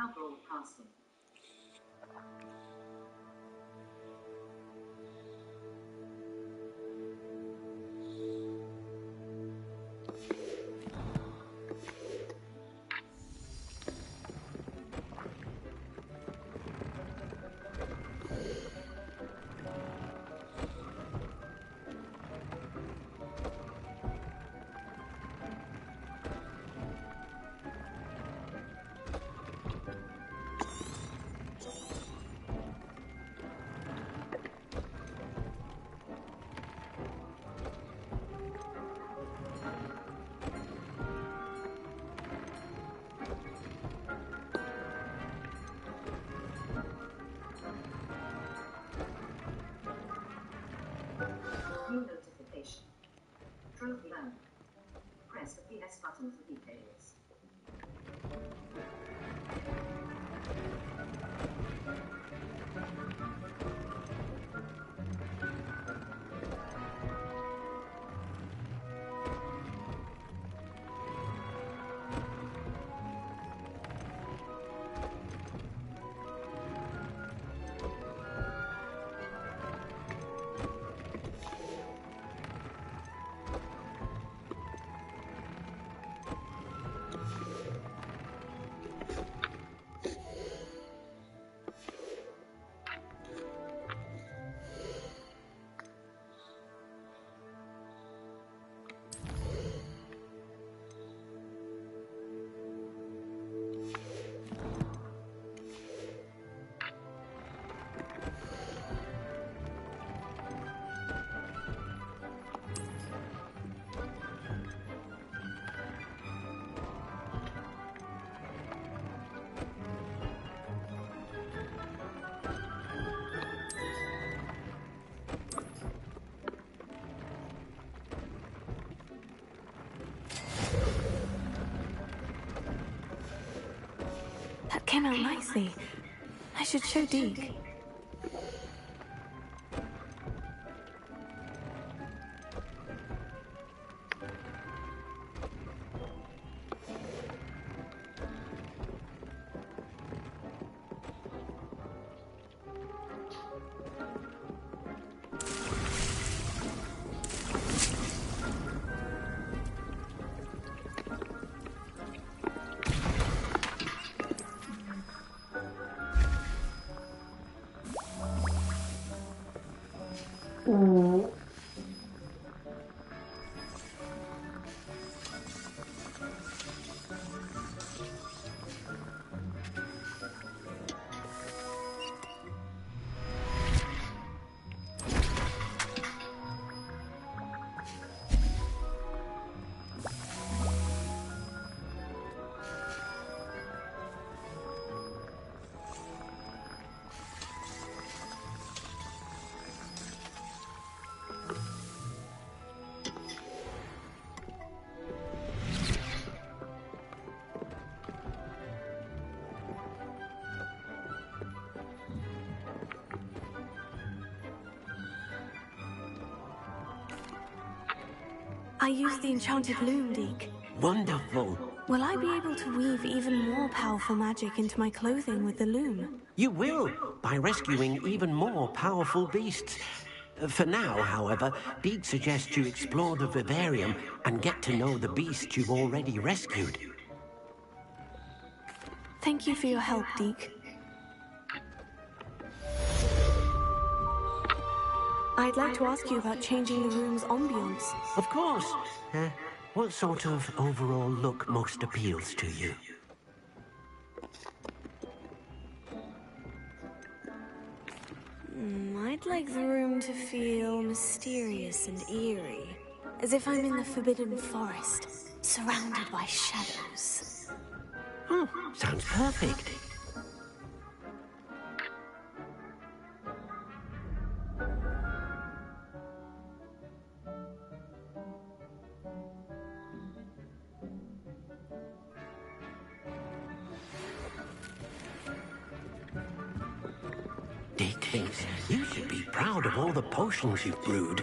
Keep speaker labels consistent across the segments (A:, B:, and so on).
A: Now broadcasting. New notification. Trophy earned. Press the PS button for details.
B: That came out nicely. I should show Deke. I used the enchanted loom, Deke.
C: Wonderful.
B: Will I be able to weave even more powerful magic into my clothing with the loom?
C: You will, by rescuing even more powerful beasts. For now, however, Deke suggests you explore the vivarium and get to know the beasts you've already rescued.
B: Thank you for your help, Deke. I'd like to ask you about changing the room's ambience.
C: Of course. What sort of overall look most appeals to you?
B: I'd like the room to feel mysterious and eerie, as if I'm in the Forbidden Forest, surrounded by shadows.
C: Sounds perfect. Deke thinks you should be proud of all the potions you've brewed.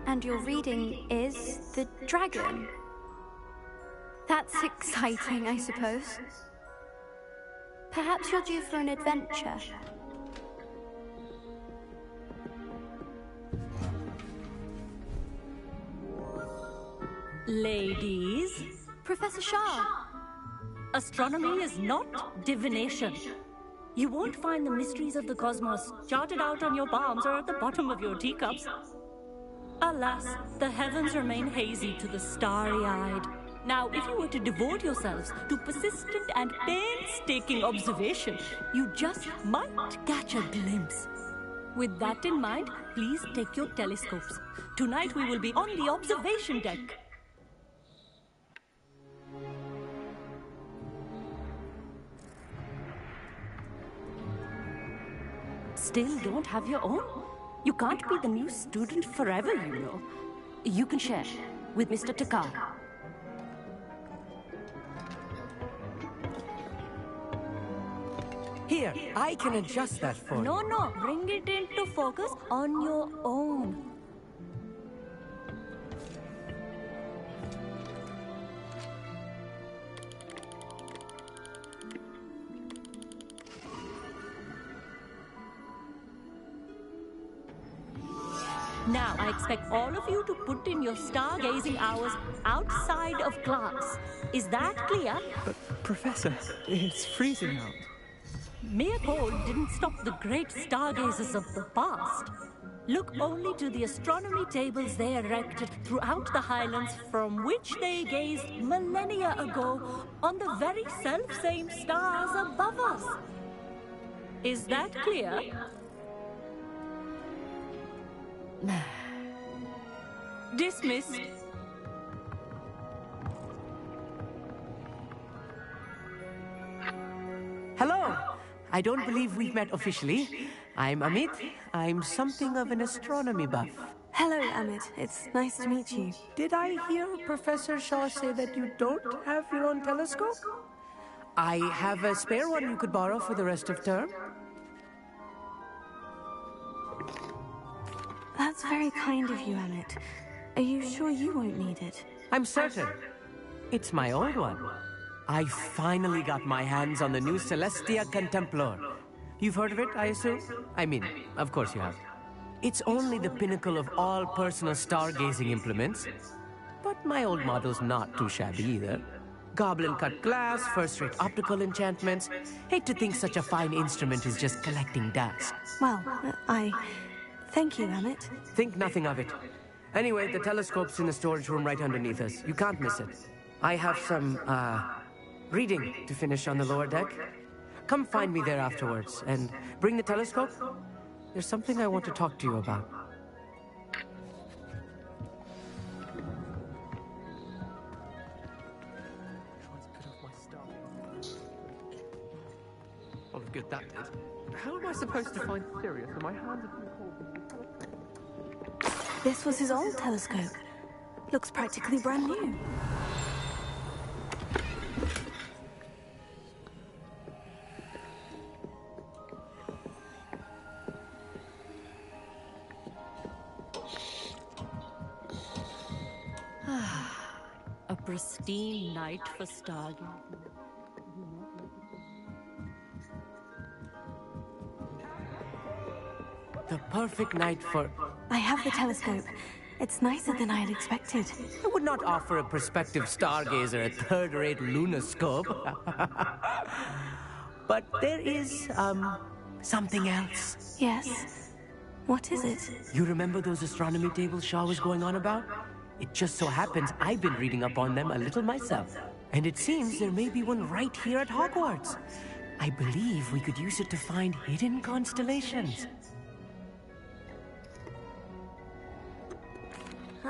B: And your reading is the dragon. That's exciting, I suppose. Perhaps you're due for an adventure.
D: Ladies,
B: Professor Shah!
D: astronomy is not divination. You won't find the mysteries of the cosmos charted out on your palms or at the bottom of your teacups. Alas, the heavens remain hazy to the starry-eyed. Now, if you were to devote yourselves to persistent and painstaking observation, you just might catch a glimpse. With that in mind, please take your telescopes. Tonight we will be on the observation deck. Still don't have your own? You can't be the new student forever, you know. You can share with Mr. Takar.
E: Here, I can adjust that for you.
D: No, bring it into focus on your own. Now, I expect all of you to put in your stargazing hours outside of class. Is that clear?
E: But, Professor, it's freezing out.
D: Mere cold didn't stop the great stargazers of the past. Look only to the astronomy tables they erected throughout the highlands from which they gazed millennia ago on the very self-same stars above us. Is that clear? Dismissed.
E: Hello! I don't believe we've met officially. I'm Amit. I'm something of an astronomy buff.
B: Hello, Amit. It's nice to meet you.
E: Did I hear Professor Shaw say that you don't have your own telescope? I have a spare one you could borrow for the rest of term.
B: That's very kind of you, Amit. Are you sure you won't need it?
E: I'm certain. It's my old one. I finally got my hands on the new Celestia Contemplar. You've heard of it, I assume? I mean, of course you have. It's only the pinnacle of all personal stargazing implements. But my old model's not too shabby either. Goblin-cut glass, first-rate optical enchantments. Hate to think such a fine instrument is just collecting dust.
B: Well, thank you, Amit.
E: Think nothing of it. Anyway, the telescope's in the storage room right underneath us. You can't miss it. I have some, reading to finish on the lower deck. Come find me there afterwards, and bring the telescope. There's something I want to talk to you about. Oh, good that did. How am I supposed to find Sirius when my hands have been cold?
B: This was his old telescope. Looks practically brand new.
D: A pristine night for stargazing.
E: The perfect night for...
B: I have the telescope. It's nicer than I had expected.
E: I would not offer a prospective stargazer a third-rate lunoscope. But there is, something else.
B: Yes? What is it?
E: You remember those astronomy tables Shaw was going on about? It just so happens I've been reading up on them a little myself. And it seems there may be one right here at Hogwarts. I believe we could use it to find hidden constellations.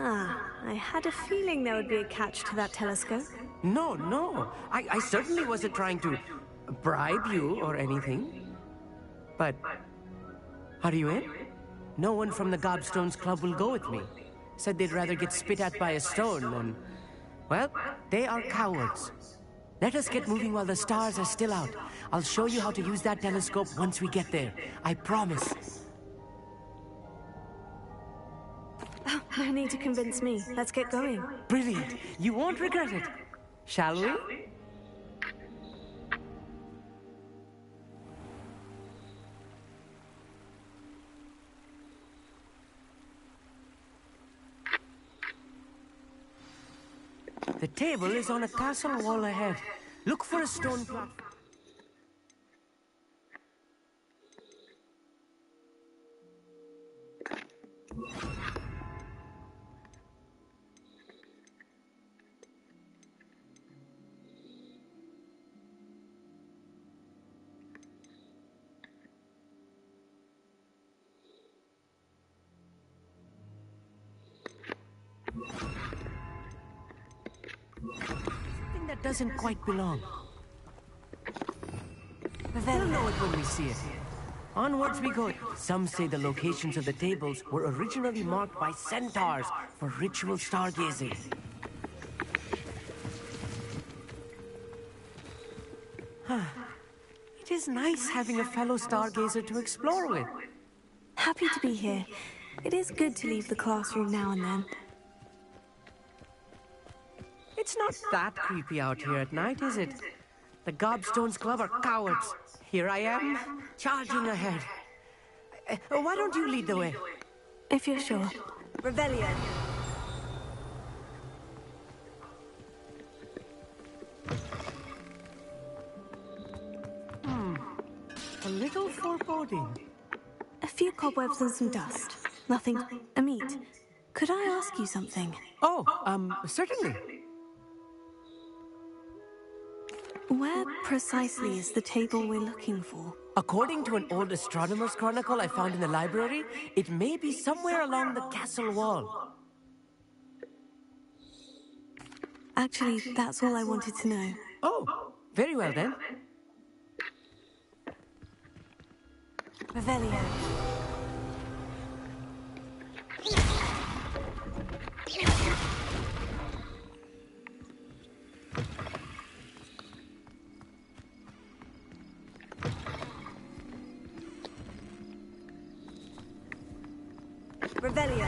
B: I had a feeling there would be a catch to that telescope.
E: No. I certainly wasn't trying to bribe you or anything. But, are you in? No one from the Gobstones Club will go with me. Said they'd rather get spit at by a stone than... Well, they are cowards. Let us get moving while the stars are still out. I'll show you how to use that telescope once we get there. I promise.
B: No need to convince me. Let's get going.
E: Brilliant. You won't regret it. Shall we? The table is on a castle wall ahead. Look for a stone platform. Something that doesn't quite belong. We'll know it when we see it. Onwards we go. Some say the locations of the tables were originally marked by centaurs for ritual stargazing. It is nice having a fellow stargazer to explore with.
B: Happy to be here. It is good to leave the classroom now and then.
E: It's not that creepy out here at night, is it? The Gobstones Club are cowards. Here I am, charging ahead. Why don't you lead the way?
B: If you're sure. Revelio.
E: A little foreboding.
B: A few cobwebs and some dust. Nothing. Amit, could I ask you something?
E: Oh, certainly.
B: Where precisely is the table we're looking for?
E: According to an old astronomer's chronicle I found in the library, it may be somewhere along the castle wall.
B: Actually, that's all I wanted to know.
E: Oh, very well then.
B: Revelio. Revelio.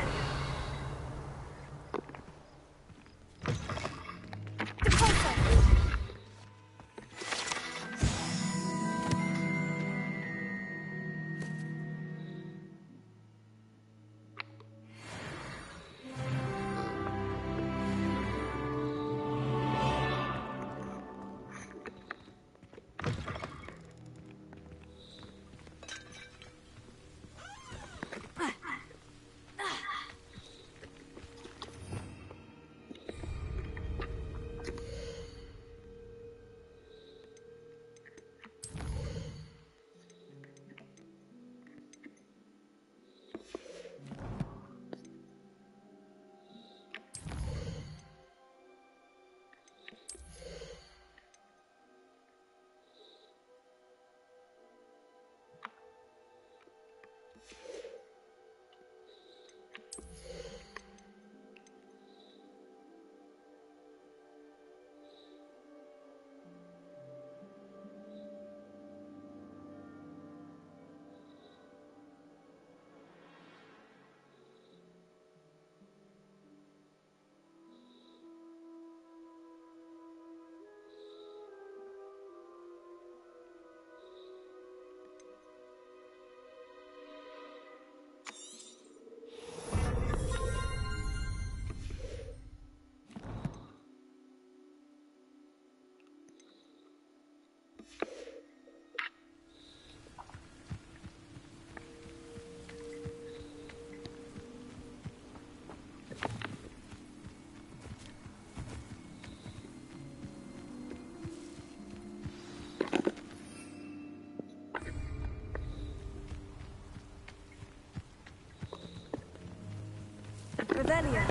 B: Revelio.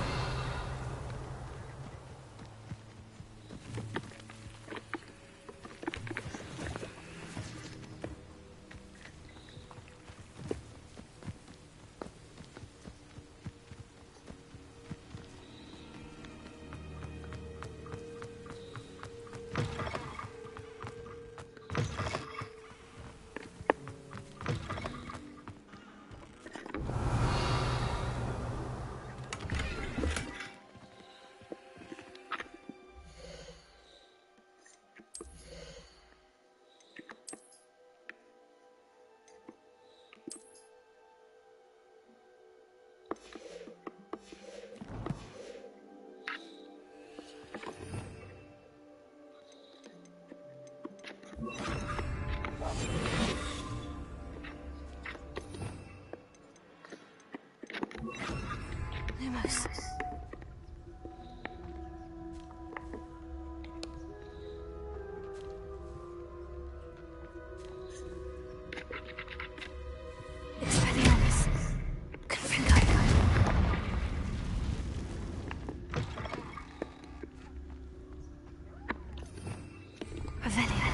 B: Lumos. Expelliarmus. Confringo. Revelio.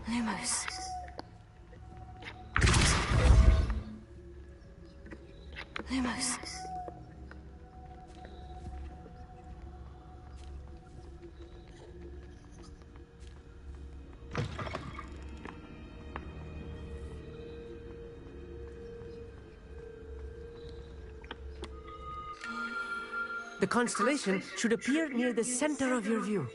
B: Lumos. Lumos.
E: The constellation should appear near the center of your view.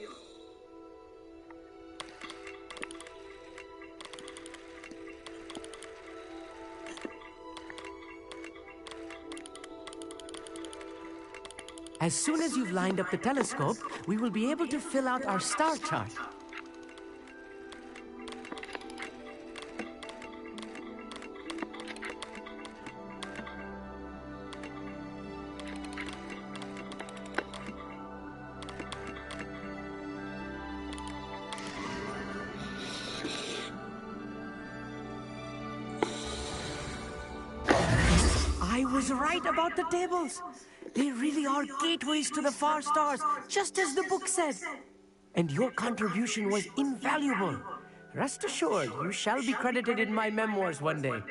E: As soon as you've lined up the telescope, we will be able to fill out our star chart. I was right about the tables. They really are gateways to the far stars, just as the book said. And your contribution was invaluable. Rest assured, you shall be credited in my memoirs one day.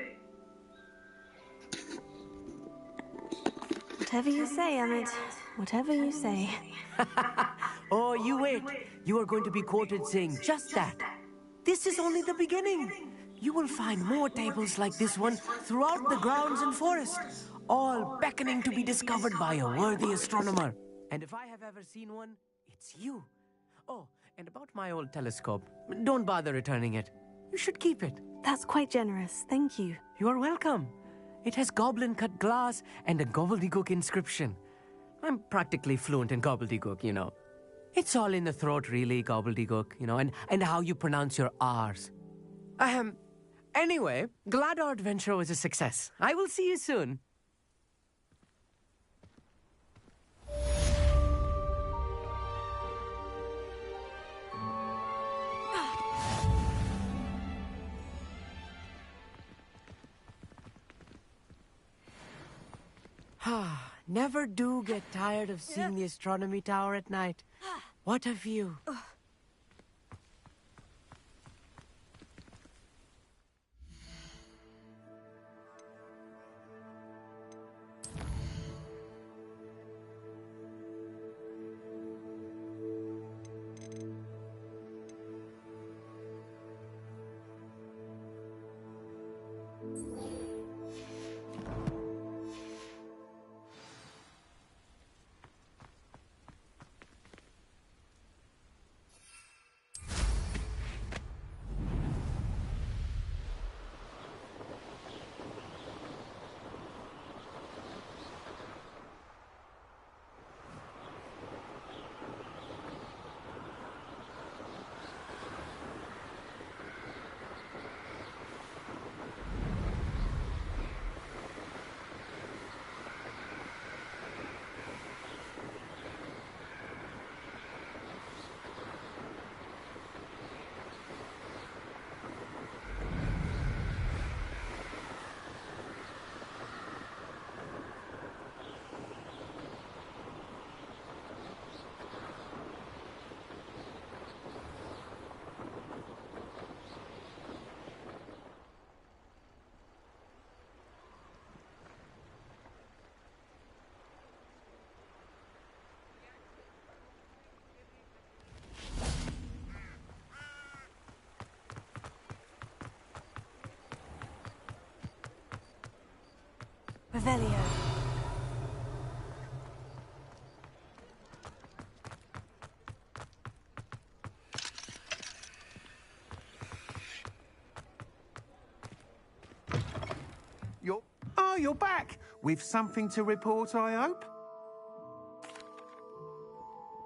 B: Whatever you say, Emmett. Whatever you say.
E: Oh, you wait. You are going to be quoted saying just that. This is only the beginning. You will find more tables like this one throughout the grounds and forest, all beckoning to be discovered by a worthy astronomer. And if I have ever seen one, it's you. Oh, and about my old telescope, don't bother returning it. You should keep it.
B: That's quite generous. Thank you.
E: You are welcome. It has goblin-cut glass and a gobbledygook inscription. I'm practically fluent in gobbledygook, you know. It's all in the throat, really, gobbledygook, you know, and how you pronounce your R's. Anyway, glad our adventure was a success. I will see you soon. Never do get tired of seeing the astronomy tower at night. What a view.
B: Revelio.
F: you're back. With something to report, I hope?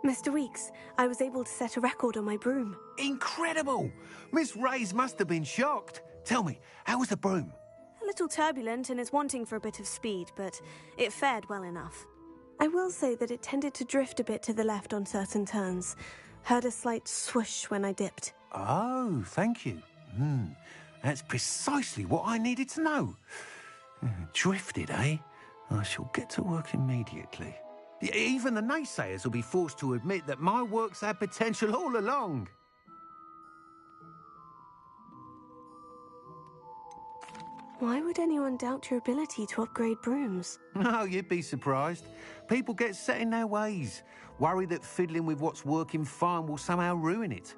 B: Mr. Weeks, I was able to set a record on my broom.
F: Incredible! Miss Reyes must have been shocked. Tell me, how was the broom?
B: A little turbulent and is wanting for a bit of speed, but it fared well enough. I will say that it tended to drift a bit to the left on certain turns. Heard a slight swoosh when I dipped.
F: Oh, thank you. That's precisely what I needed to know. Drifted, eh? I shall get to work immediately. Even the naysayers will be forced to admit that my work's had potential all along.
B: Why would anyone doubt your ability to upgrade brooms?
F: No, you'd be surprised. People get set in their ways, worry that fiddling with what's working fine will somehow ruin it.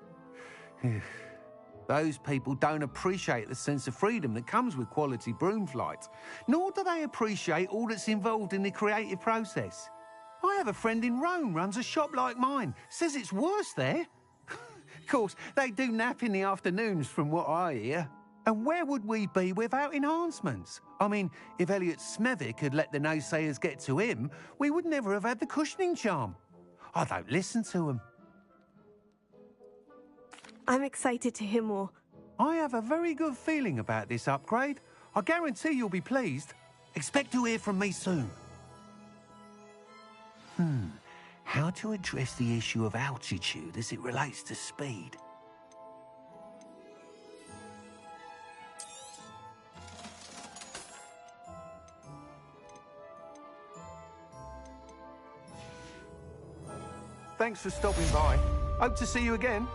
F: Those people don't appreciate the sense of freedom that comes with quality broom flight, nor do they appreciate all that's involved in the creative process. I have a friend in Rome runs a shop like mine, says it's worse there. Of course, they do nap in the afternoons from what I hear. And where would we be without enhancements? I mean, if Elliot Smethwick had let the naysayers get to him, we would never have had the cushioning charm. I don't listen to them.
B: I'm excited to hear more.
F: I have a very good feeling about this upgrade. I guarantee you'll be pleased. Expect to hear from me soon. How to address the issue of altitude as it relates to speed? Thanks for stopping by. Hope to see you again.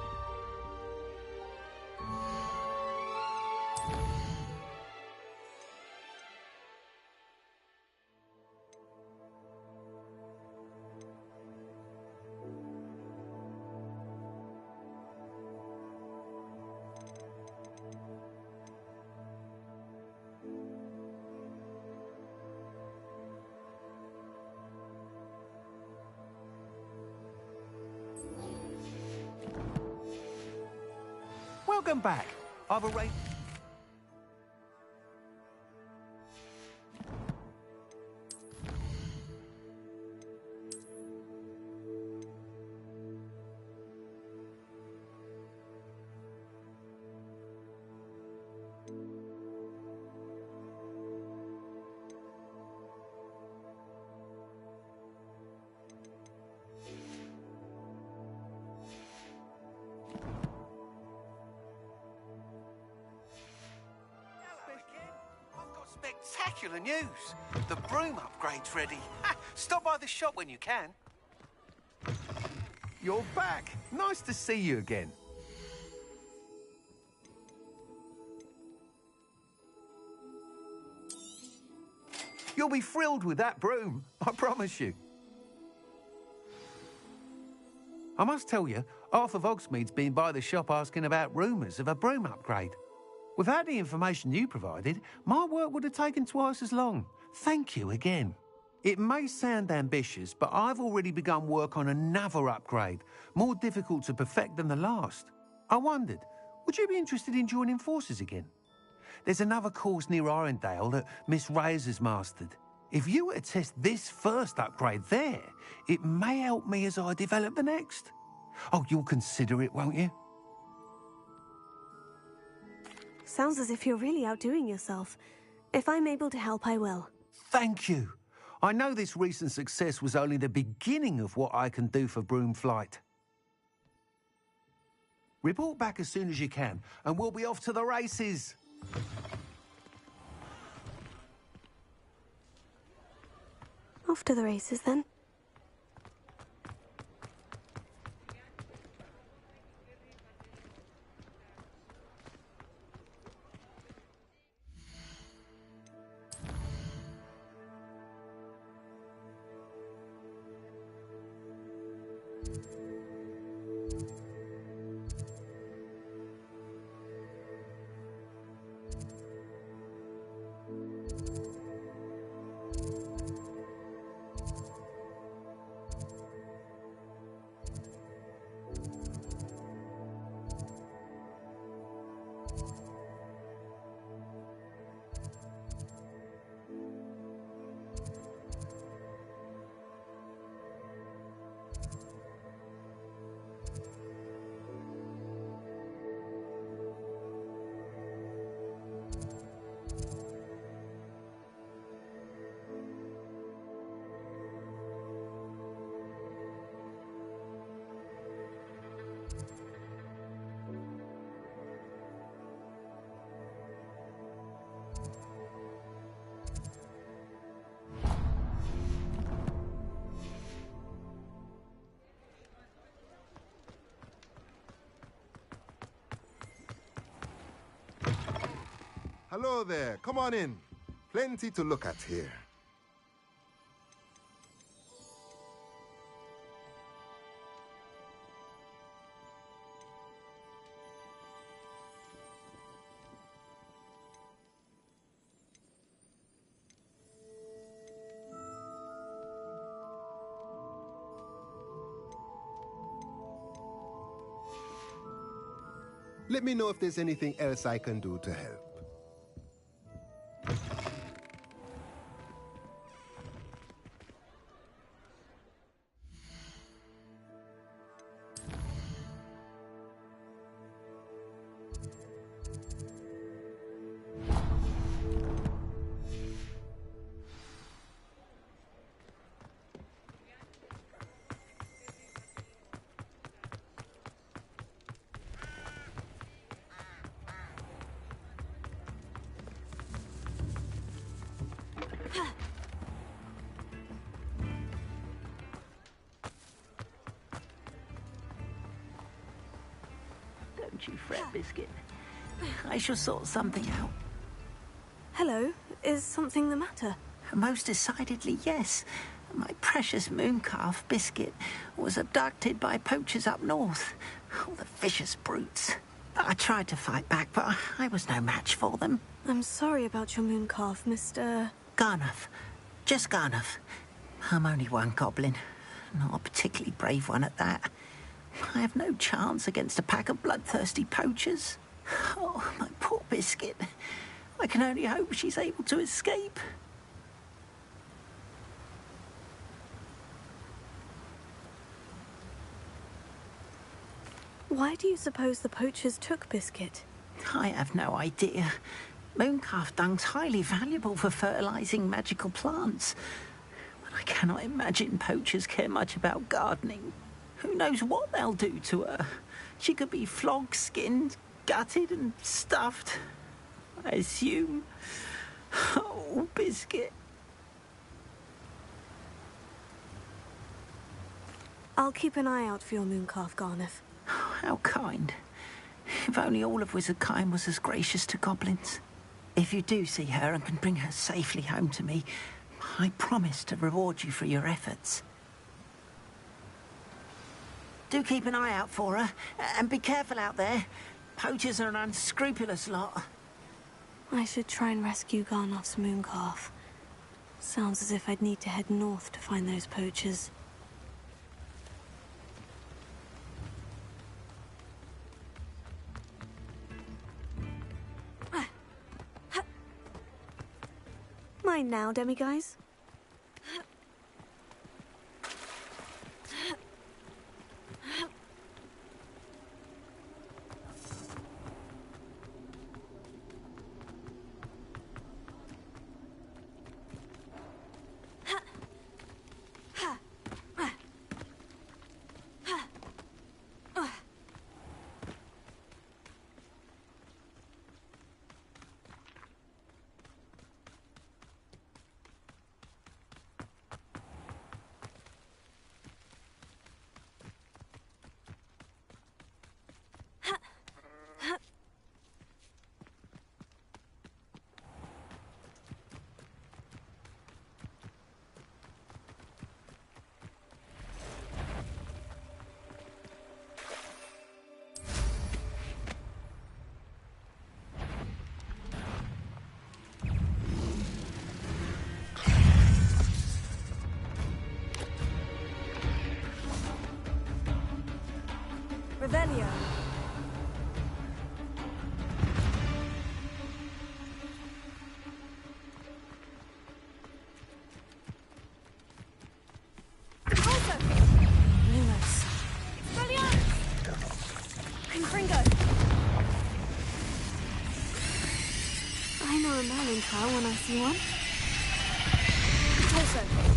F: Welcome back. I've arranged... Spectacular news! The broom upgrade's ready. Stop by the shop when you can. You're back. Nice to see you again. You'll be thrilled with that broom, I promise you. I must tell you, Arthur Vogsmeade's been by the shop asking about rumours of a broom upgrade. Without the information you provided, my work would have taken twice as long. Thank you again. It may sound ambitious, but I've already begun work on another upgrade, more difficult to perfect than the last. I wondered, would you be interested in joining forces again? There's another course near Arendelle that Miss Reyes has mastered. If you were to test this first upgrade there, it may help me as I develop the next. Oh, you'll consider it, won't you?
B: Sounds as if you're really outdoing yourself. If I'm able to help, I will.
F: Thank you. I know this recent success was only the beginning of what I can do for broom flight. Report back as soon as you can, and we'll be off to the races.
B: Off to the races, then.
G: Hello there. Come on in. Plenty to look at here. Let me know if there's anything else I can do to help.
H: Don't you fret, Biscuit. I shall sort something out.
B: Hello, is something the matter?
H: Most decidedly, yes. My precious mooncalf, Biscuit, was abducted by poachers up north. Oh, the vicious brutes. I tried to fight back, but I was no match for them.
B: I'm sorry about your mooncalf, Mr.
H: Garnuff. Just Garnuff. I'm only one goblin. Not a particularly brave one at that. I have no chance against a pack of bloodthirsty poachers. Oh, my poor Biscuit. I can only hope she's able to escape.
B: Why do you suppose the poachers took Biscuit?
H: I have no idea. Mooncalf dung's highly valuable for fertilizing magical plants. But I cannot imagine poachers care much about gardening. Who knows what they'll do to her? She could be flogged, skinned, gutted and stuffed. I assume. Oh, Biscuit.
B: I'll keep an eye out for your mooncalf, Garnuff.
H: How kind. If only all of Wizardkind was as gracious to goblins. If you do see her and can bring her safely home to me, I promise to reward you for your efforts. Do keep an eye out for her, and be careful out there. Poachers are an unscrupulous lot.
B: I should try and rescue Garnuff's mooncalf. Sounds as if I'd need to head north to find those poachers. Mine now, demiguise. Revelio. Also, Lumos. Confringo. I know a Merlin trial when I see one. Also.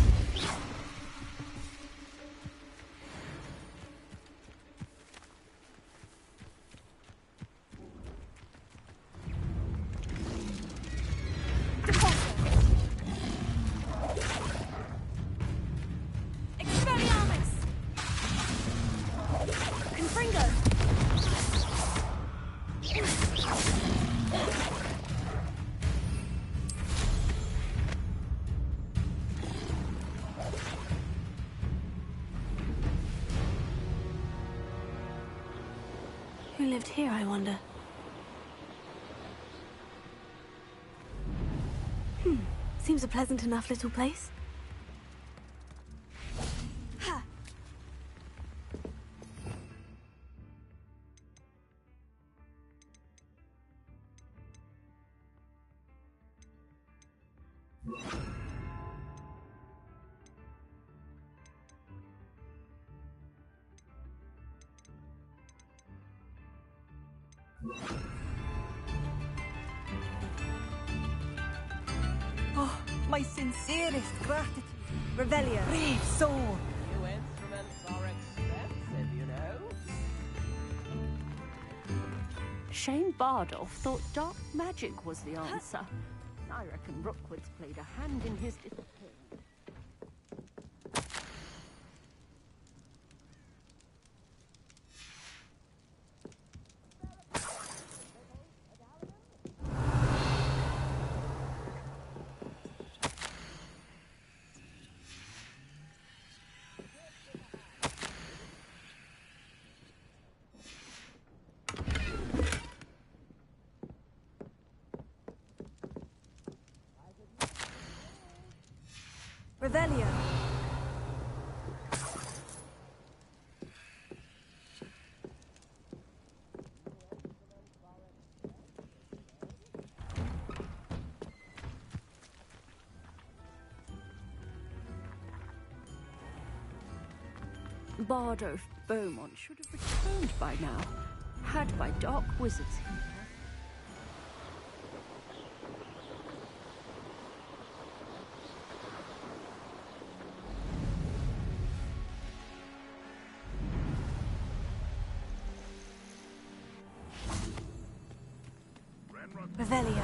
B: Who lived here, I wonder? Seems a pleasant enough little place. Ha!
I: Oh, my sincerest gratitude.
B: Revelio.
I: Brave soul.
E: New instruments are expensive, you know.
D: Shane Bardolph thought dark magic was the answer. I reckon Rookwood's played a hand in his disappearance.
B: Revelio.
D: Bardolph Beaumont should have returned by now, had by dark wizards here.
B: Revelio.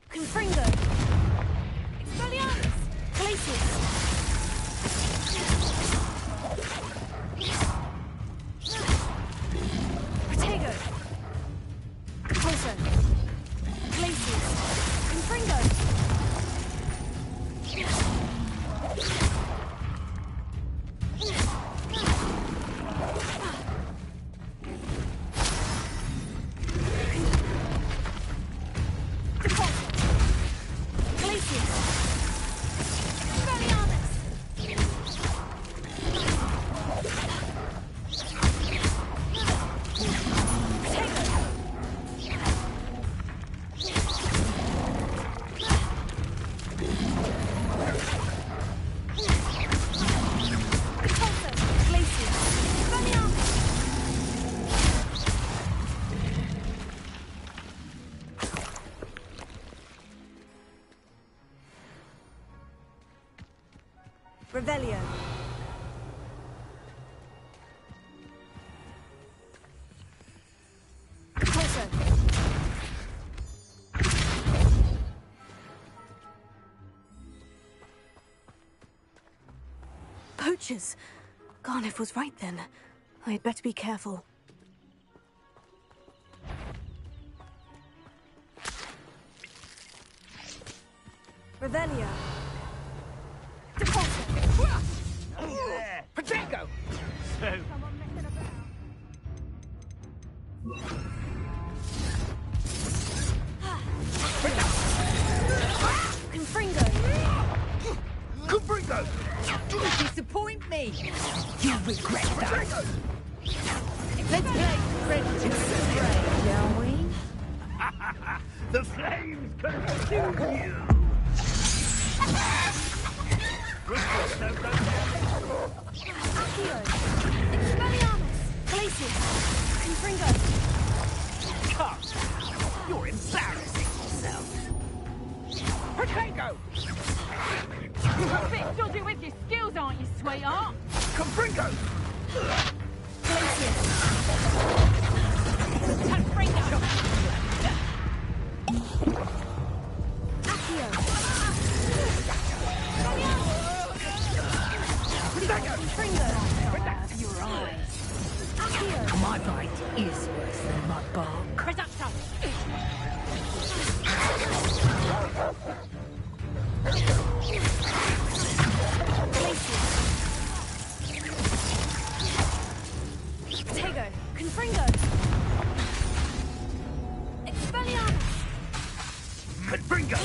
B: Confringo. Expelliarmus. Protego. Repulso. Glacius. Confringo. Revelio. Repulso. Poachers. Garniff was right then. I'd better be careful. Revelio.
E: Protego!
B: Confringo.
I: Confringo! You disappoint me. You'll regret that. Let's play French and spray, shall we?
J: The flames consume you!
B: Accio. Expelliarmus. Glacius. Confringo.
J: Come! You're embarrassing yourself! Protego!
K: You're a bit dodgy with your skills, aren't you, sweetheart?
J: Confringo!
B: Glacius.
K: Confringo!
I: my book.
K: Reducto!
B: Tego, Confringo! Expelliarmus!
J: Confringo!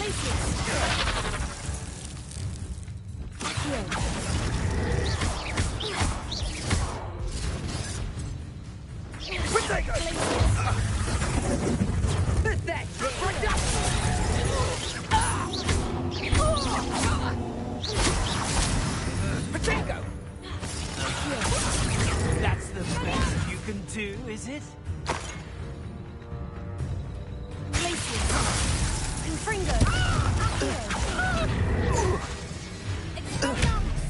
J: Protego!
I: That's it.
J: Protego!
E: That's the best you can do, is it?
B: Confringo! Expelliarmus!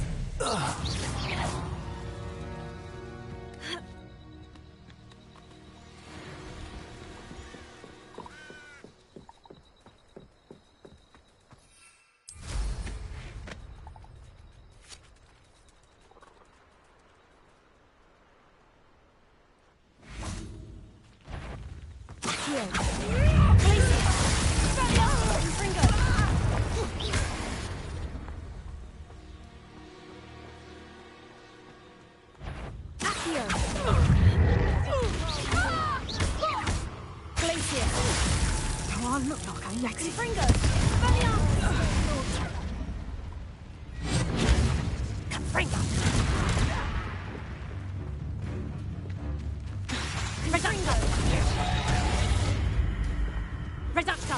K: Reducto!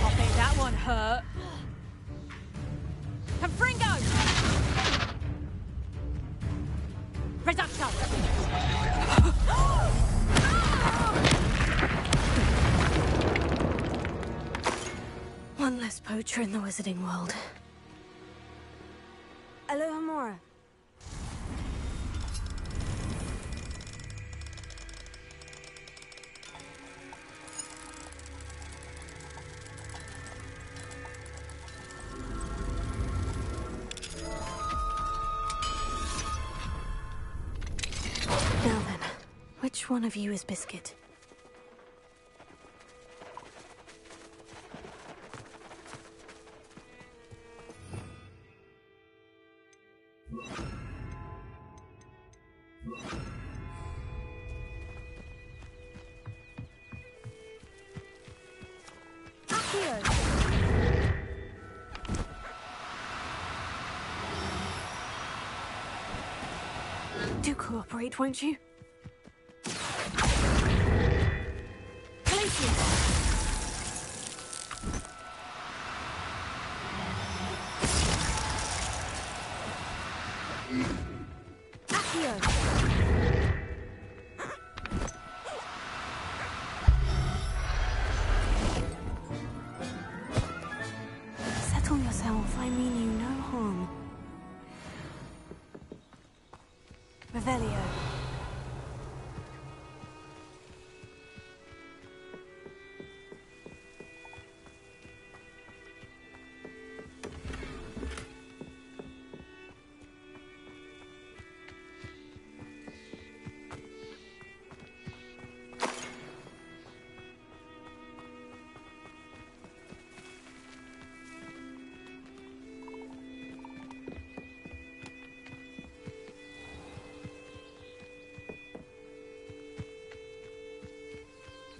K: I bet that one hurt. Confringo! Reducto!
B: One less poacher in the wizarding world. Alohomora. Now then, which one of you is Biscuit? Do cooperate, won't you? Settle yourself, I mean you no harm. Revelio.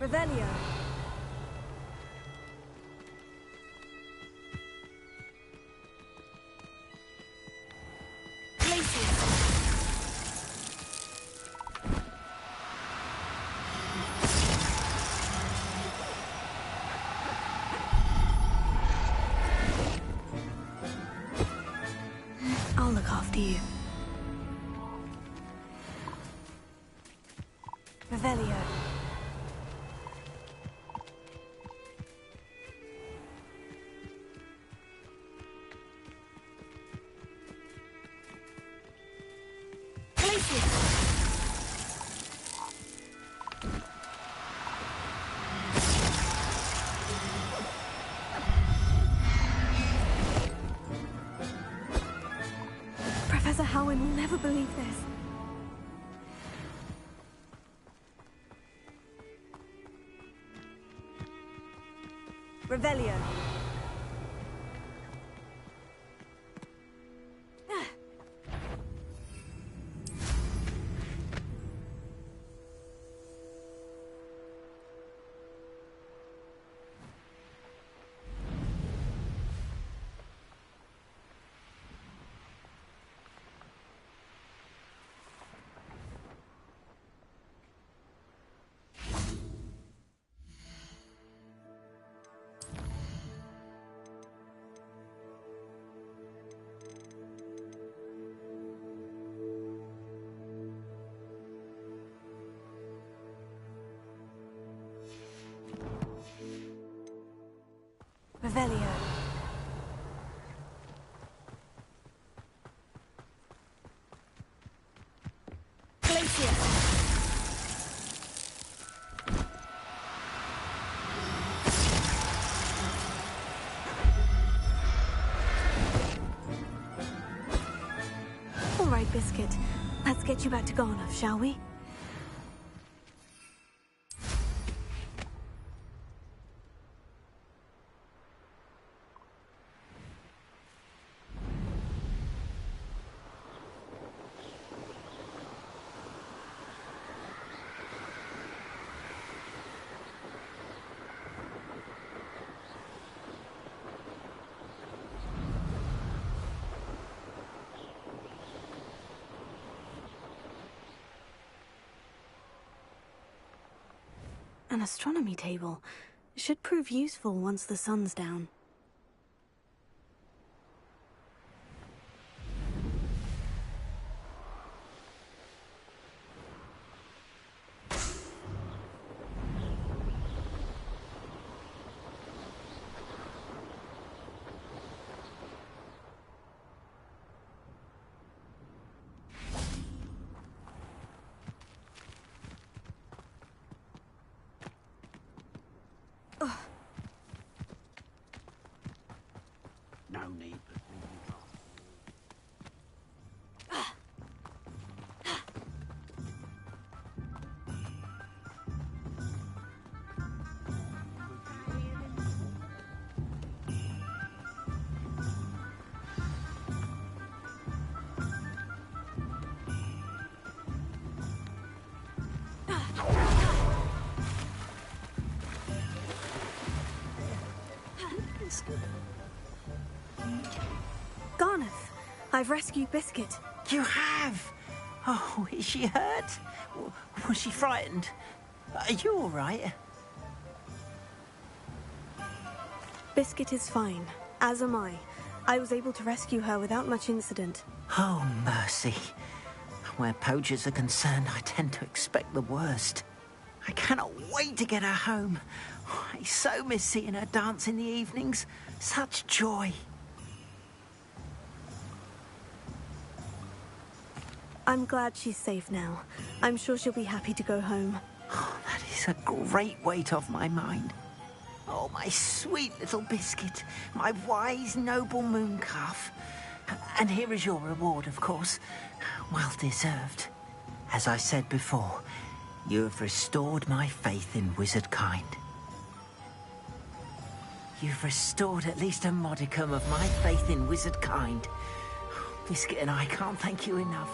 B: Revelio. I'll look after you. Revelio. Professor Howin will never believe this. Revelio. Revelio. Glacier. All right, Biscuit. Let's get you back to Garnoff, shall we? An astronomy table. Should prove useful once the sun's down.
C: No need for thinking of.
B: Garnoff, I've rescued Biscuit.
H: You have? Oh, is she hurt? Was she frightened? Are you all right?
B: Biscuit is fine, as am I. I was able to rescue her without much incident.
H: Oh, mercy. Where poachers are concerned, I tend to expect the worst. I cannot wait to get her home. I so miss seeing her dance in the evenings. Such joy.
B: I'm glad she's safe now. I'm sure she'll be happy to go home.
H: Oh, that is a great weight off my mind. Oh, my sweet little Biscuit, my wise, noble mooncalf. And here is your reward, of course. Well deserved. As I said before, you have restored my faith in wizard kind. You've restored at least a modicum of my faith in wizard kind. Biscuit and I can't thank you enough.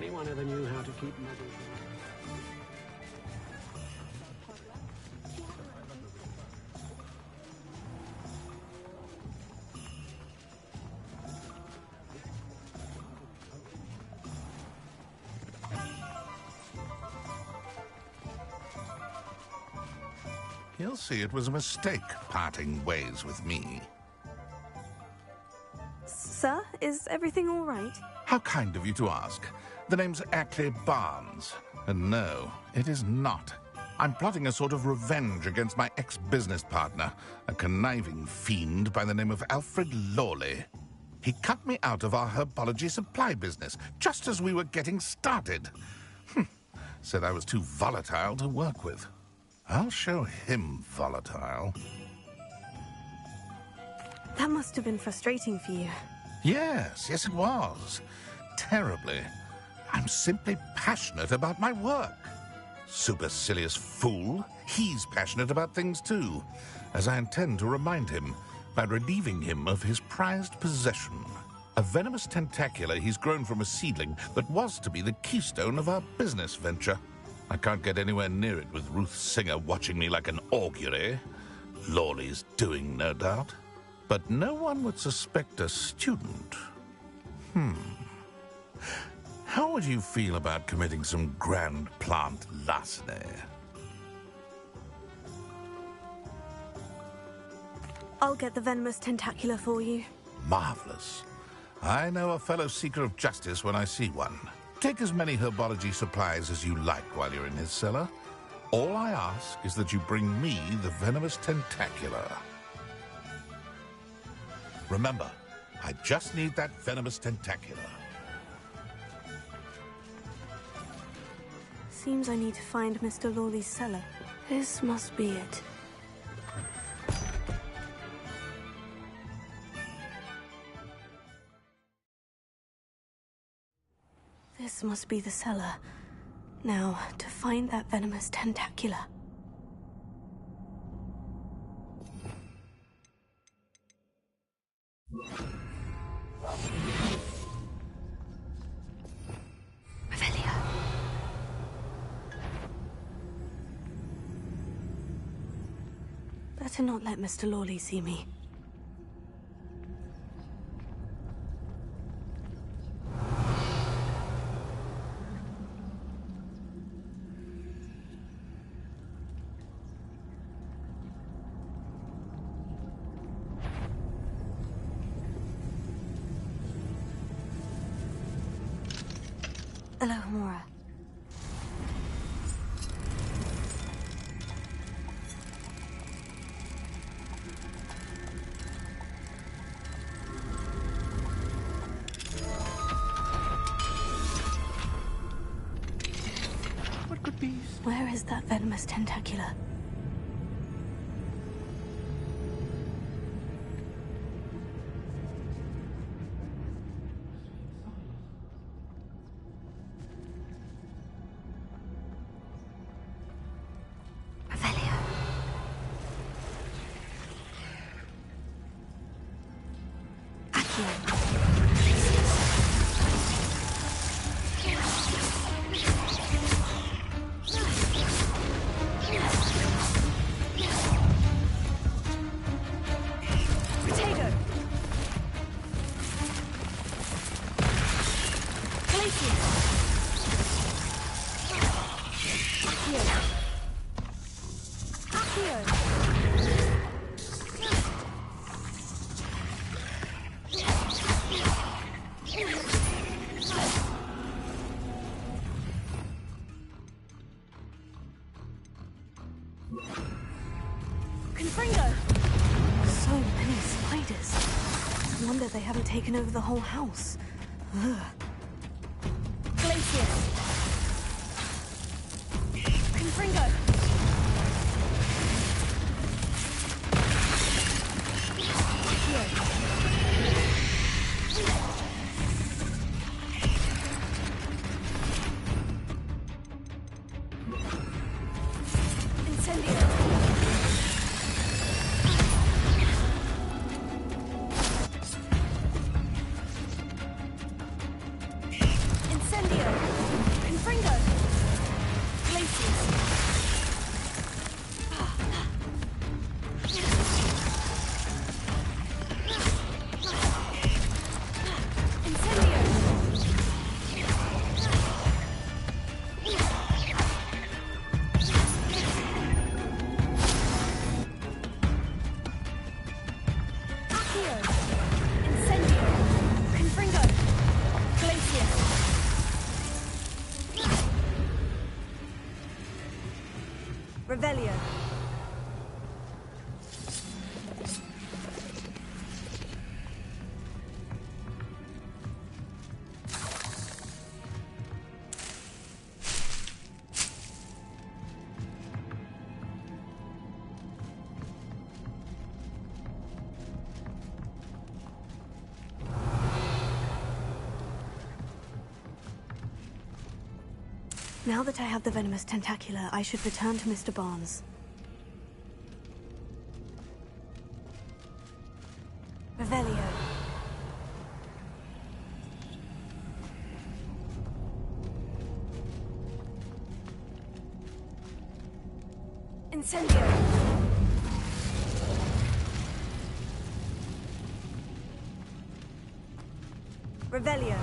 C: anyone ever knew how to keep muzzles.
L: He'll see it was a mistake parting ways with me.
B: Sir, is everything all right?
L: How kind of you to ask. The name's Ackley Barnes. And no, it is not. I'm plotting a sort of revenge against my ex-business partner, a conniving fiend by the name of Alfred Lawley. He cut me out of our herbology supply business, just as we were getting started. Said I was too volatile to work with. I'll show him volatile.
B: That must have been frustrating for you.
L: Yes, it was. Terribly. I'm simply passionate about my work. Supercilious fool. He's passionate about things too, as I intend to remind him by relieving him of his prized possession. A venomous tentacula he's grown from a seedling that was to be the keystone of our business venture. I can't get anywhere near it with Ruth Singer watching me like an augury. Lawley's doing, no doubt. But no one would suspect a student. How would you feel about committing some grand plant larceny?
B: I'll get the venomous tentacula for you.
L: Marvelous. I know a fellow seeker of justice when I see one. Take as many herbology supplies as you like while you're in his cellar. All I ask is that you bring me the venomous tentacula. Remember, I just need that venomous tentacula.
B: Seems I need to find Mr. Lawley's cellar. This must be it. This must be the cellar. Now, to find that venomous tentacula. Revelio. Better not let Mr. Lawley see me. Hello, Mora.
E: What could be?
B: Where is that venomous tentacula? They haven't taken over the whole house. Ugh.
K: Glacius. Confringo.
B: Incendio! Revelio. Now that I have the venomous tentacula, I should return to Mr. Barnes. Revelio. Incendio. Revelio.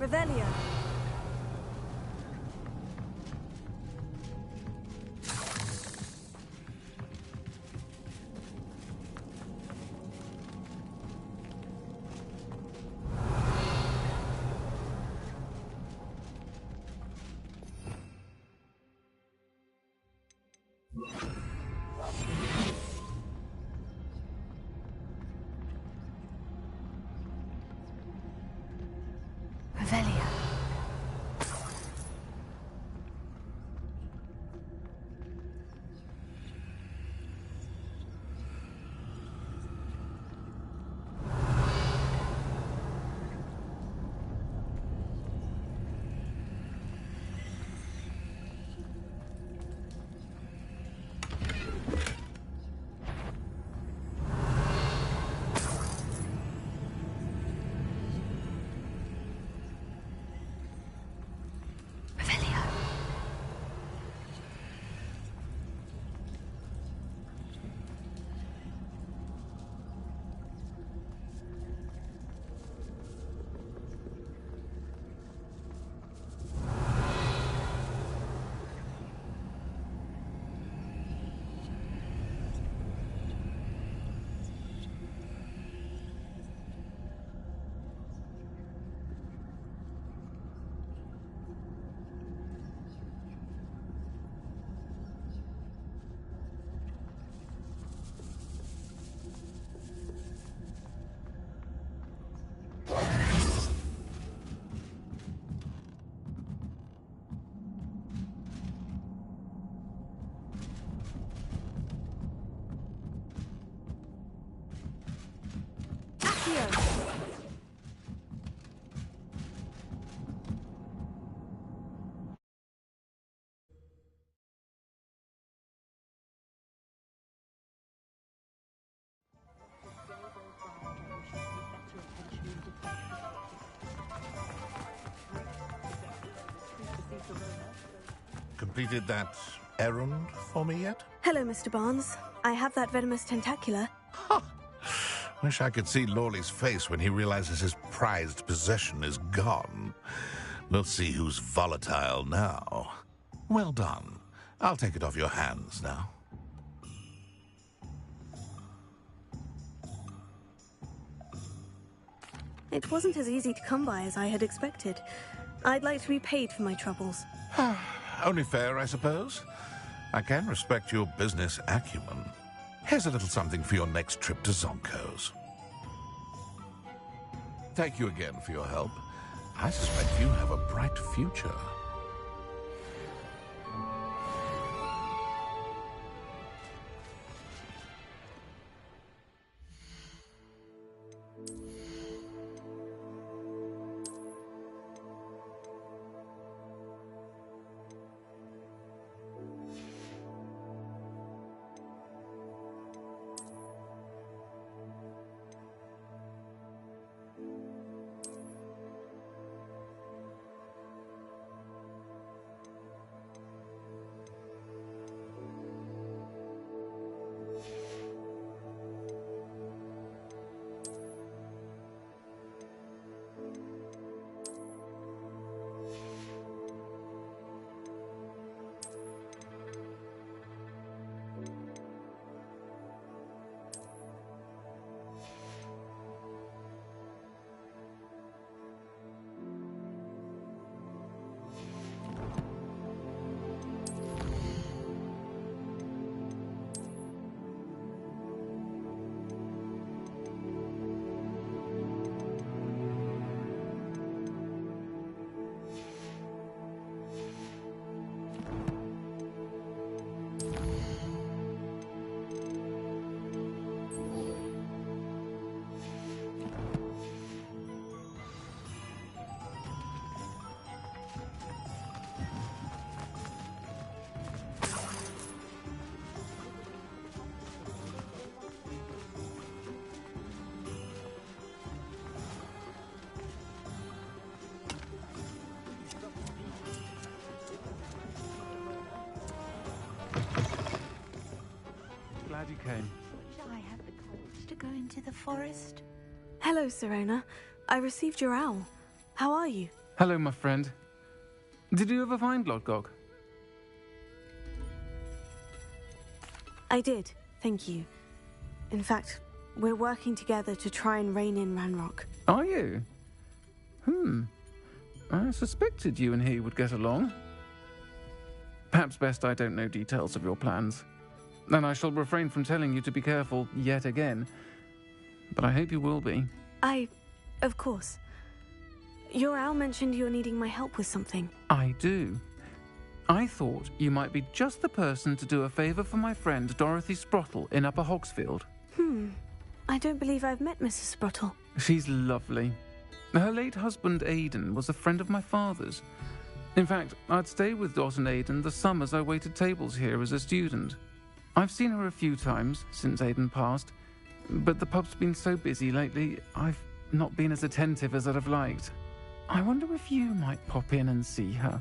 B: Revelio. Revelio.
L: Completed that errand for me yet?
B: Hello, Mr. Barnes. I have that venomous tentacula.
L: Wish I could see Lawley's face when he realizes his prized possession is gone. We'll see who's volatile now. Well done. I'll take it off your hands now.
B: It wasn't as easy to come by as I had expected. I'd like to be paid for my troubles.
L: Only fair, I suppose. I can respect your business acumen. Here's a little something for your next trip to Zonko's. Thank you again for your help. I suspect you have a bright future.
F: glad you came.
H: Should I have the courage to go into the forest?
B: Hello, Sirona. I received your owl. How are you?
F: Hello, my friend. Did you ever find Lodgok?
B: I did, thank you. In fact, we're working together to try and rein in Ranrock.
F: Are you? I suspected you and he would get along. Perhaps best I don't know details of your plans. And I shall refrain from telling you to be careful yet again. But I hope you will be.
B: Of course. Your owl mentioned you're needing my help with something.
F: I do. I thought you might be just the person to do a favour for my friend Dorothy Sprottle in Upper Hogsfield.
B: I don't believe I've met Mrs. Sprottle.
F: She's lovely. Her late husband Aidan was a friend of my father's. In fact, I'd stay with Dot and Aidan the summers I waited tables here as a student. I've seen her a few times since Aidan passed, but the pub's been so busy lately, I've not been as attentive as I'd have liked. I wonder if you might pop in and see her.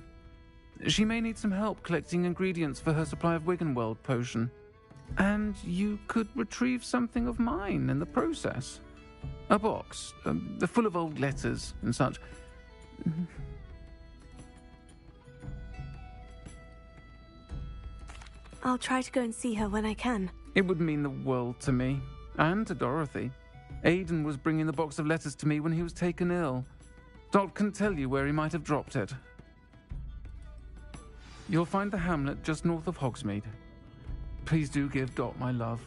F: She may need some help collecting ingredients for her supply of Wiggenweld potion. And you could retrieve something of mine in the process. A box, full of old letters and such.
B: I'll try to go and see her when I can.
F: It would mean the world to me, and to Dorothy. Aidan was bringing the box of letters to me when he was taken ill. Dot can tell you where he might have dropped it. You'll find the hamlet just north of Hogsmeade. Please do give Dot my love.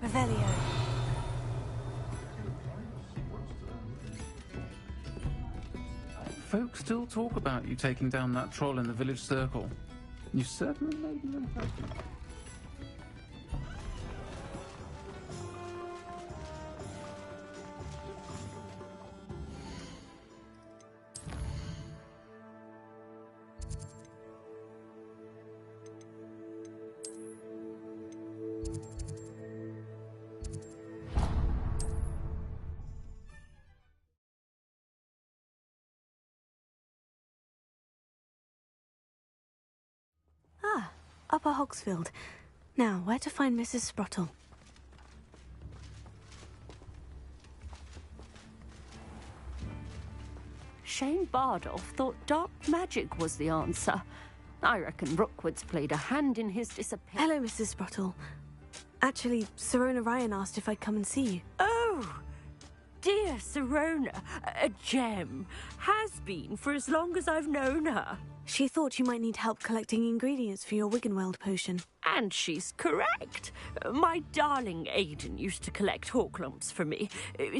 B: Revelio.
F: Folks still talk about you taking down that troll in the village circle. You certainly made an impression.
B: Upper Hogsfield. Now, where to find Mrs. Sprottle?
D: Shane Bardolph thought dark magic was the answer. I reckon Rookwood's played a hand in his disappearance.
B: Hello, Mrs. Sprottle. Actually, Sirona Ryan asked if I'd come and see you.
D: Oh, dear Sirona, a gem. Has been for as long as I've known her.
B: She thought you might need help collecting ingredients for your Wiggenweld potion.
D: And she's correct. My darling Aidan used to collect Hawklumps for me.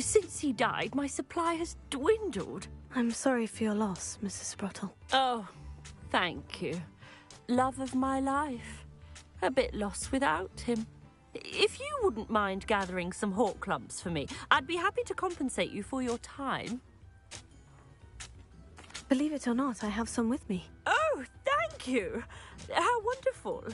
D: Since he died, my supply has dwindled.
B: I'm sorry for your loss, Mrs. Sprottle.
D: Oh, thank you. Love of my life. A bit lost without him. If you wouldn't mind gathering some Hawklumps for me, I'd be happy to compensate you for your time.
B: Believe it or not, I have some with me.
D: Oh, thank you. How wonderful.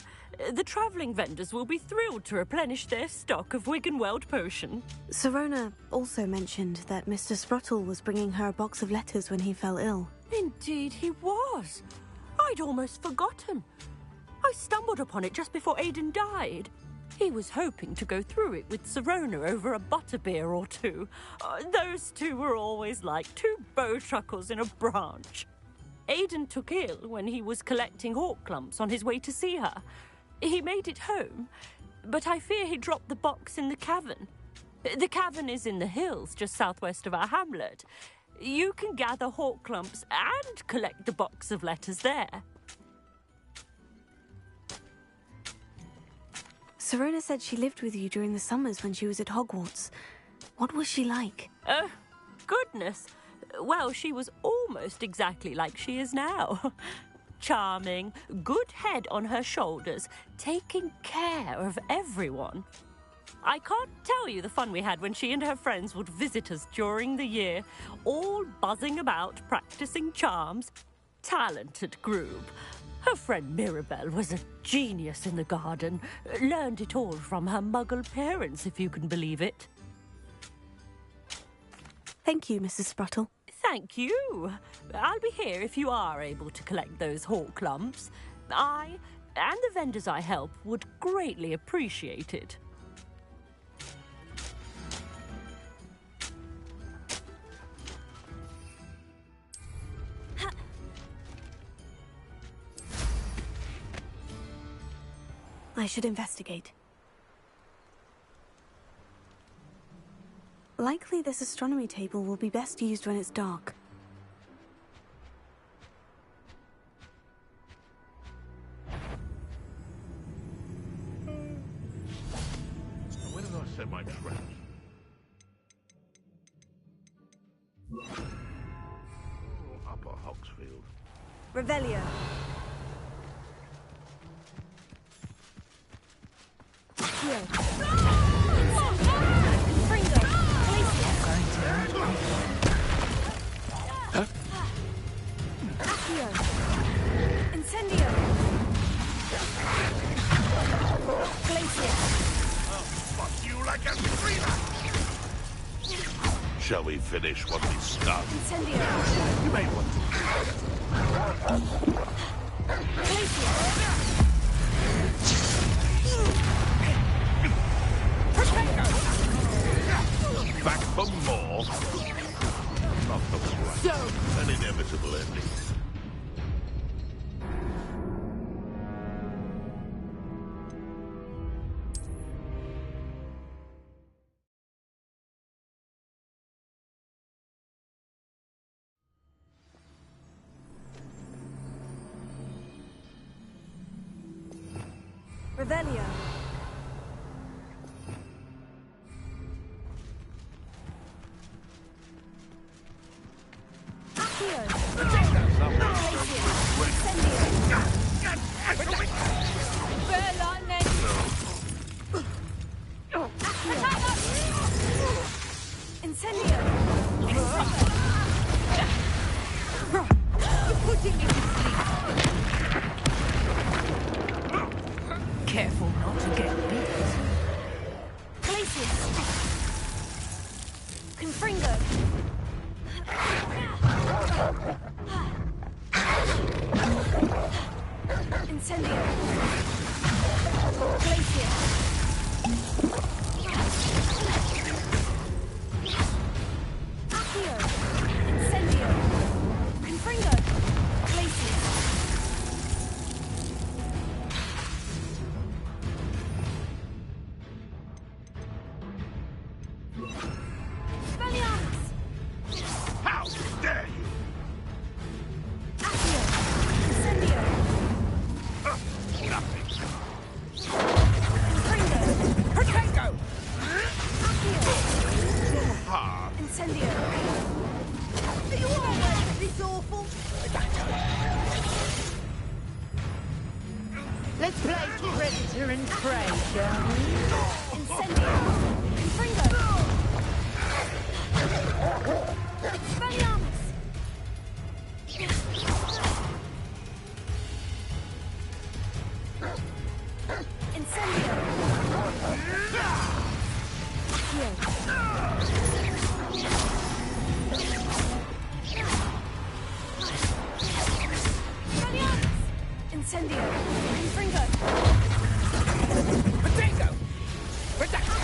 D: The travelling vendors will be thrilled to replenish their stock of Wiggenweld potion.
B: Sirona also mentioned that Mr. Sprottle was bringing her a box of letters when he fell ill.
D: Indeed he was. I'd almost forgotten. I stumbled upon it just before Aidan died. He was hoping to go through it with Sirona over a butterbeer or two. Those two were always like two bowtruckles in a branch. Aidan took ill when he was collecting Hawklumps on his way to see her. He made it home, but I fear he dropped the box in the cavern. The cavern is in the hills just southwest of our hamlet. You can gather hawk clumps and collect the box of letters there.
B: Sirona said she lived with you during the summers when she was at Hogwarts. What was she like?
D: Goodness. Well, she was almost exactly like she is now. Charming, good head on her shoulders, taking care of everyone. I can't tell you the fun we had when she and her friends would visit us during the year, all buzzing about, practicing charms. Talented group. Her friend Mirabelle was a genius in the garden. Learned it all from her muggle parents, if you can believe it.
B: Thank you, Mrs. Spruttle.
D: Thank you. I'll be here if you are able to collect those hawk clumps. I and the vendors I help would greatly appreciate it.
B: I should investigate. Likely this astronomy table will be best used when it's dark.
L: Where did I set my traps? Upper Hogsfield.
B: Revelio. Incendio! Glacier!
L: I'll fuck you like a screamer! Shall we finish what we started?
B: Incendio!
L: You may want to.
B: Glacier!
L: Back for more? Not the right. An inevitable ending.
B: Revelio. Incendio!
I: You're putting me to sleep. Careful not to get bit.
B: Glacius! Confringo! Incendio! Glacius! Accio! Incendio! Confringo! Glacius! Spelliarmus!
L: How dare you!
B: Accio! Incendio!
L: Nothing.
B: Confringo!
I: Protego!
B: Accio!
L: Hard.
B: Incendio!
I: Are you all aware of this awful? Let's play Predator and Prey, shall we?
B: Incendio! Confringo! Spelliarmus! Incendio! Spelliarmus! Incendio! Confringo!
I: Protego! Protego!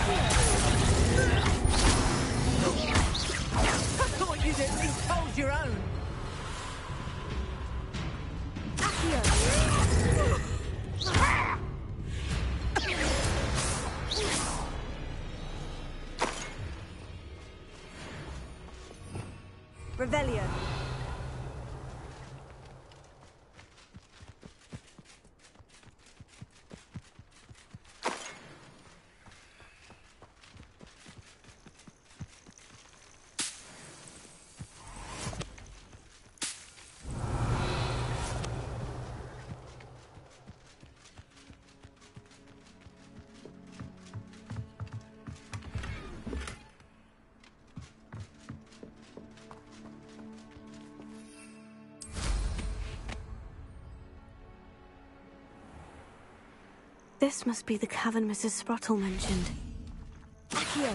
B: Revelio. This must be the cavern Mrs. Sprottle mentioned. Accio.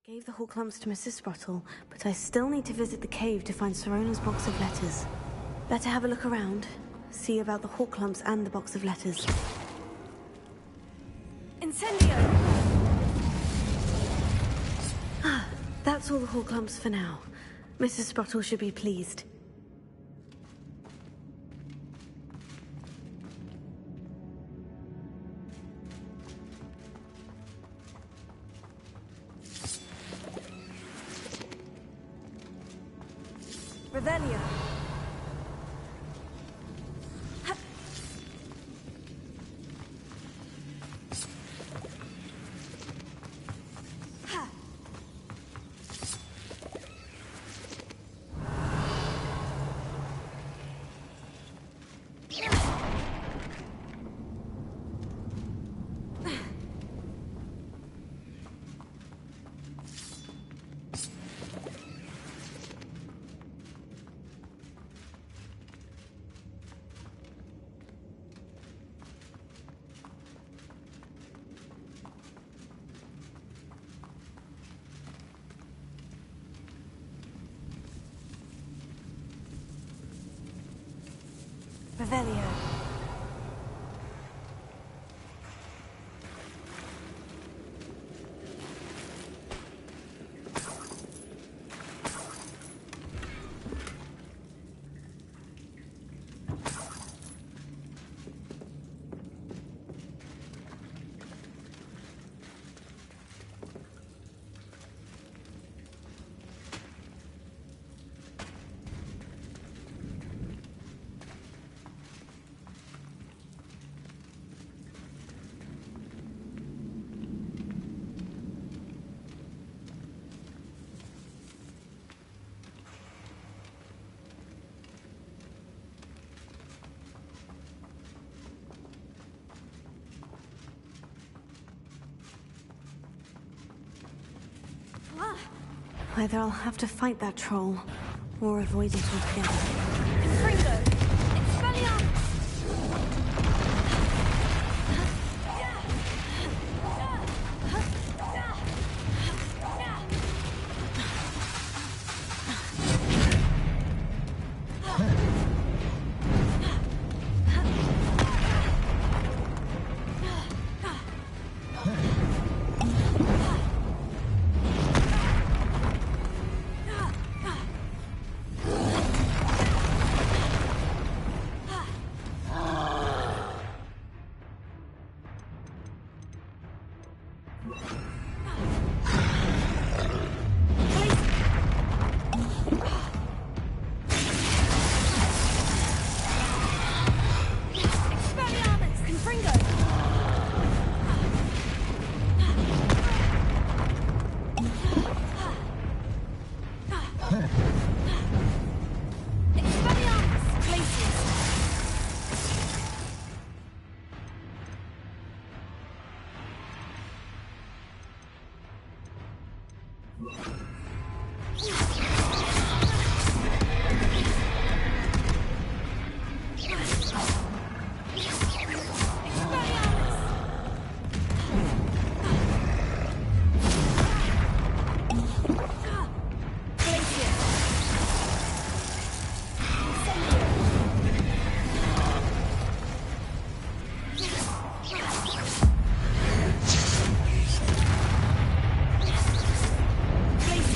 B: Gave the Horklumps to Mrs. Sprottle, but I still need to visit the cave to find Sirona's box of letters. Better have a look around, see about the Horklumps and the box of letters. Incendio! Ah, that's all the Horklumps for now. Mrs. Sprottle should be pleased. Revelio. Revelio. Either I'll have to fight that troll, or avoid it altogether. Confringo! Expelliarmus! Place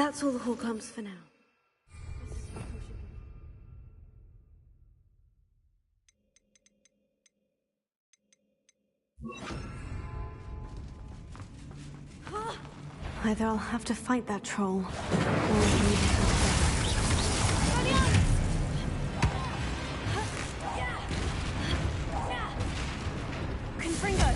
B: That's all the Horklumps for now. Either I'll have to fight that troll, or leave it out there. Confringo!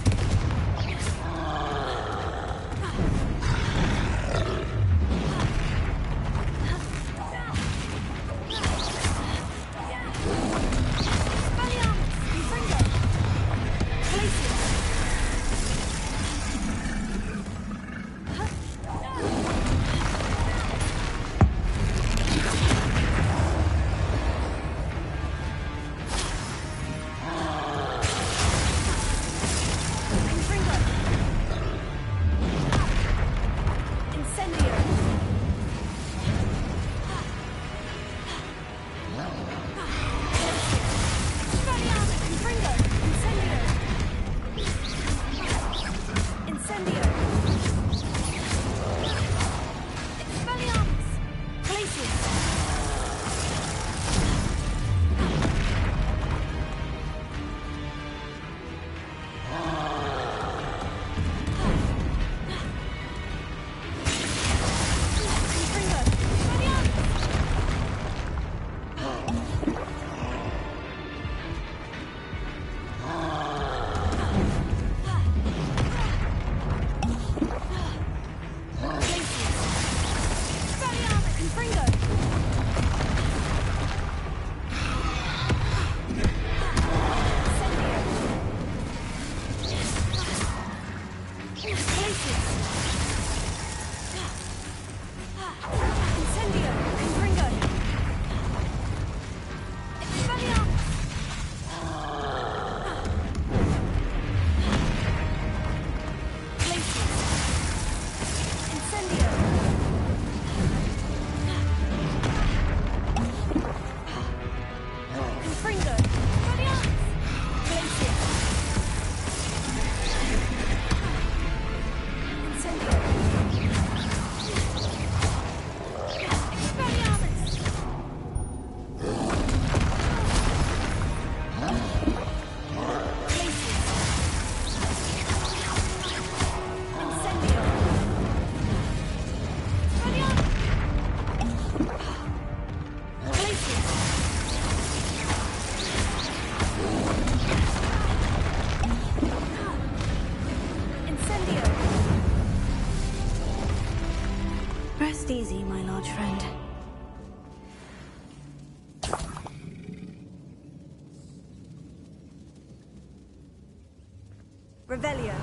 B: Rest easy, my large friend. Revelio.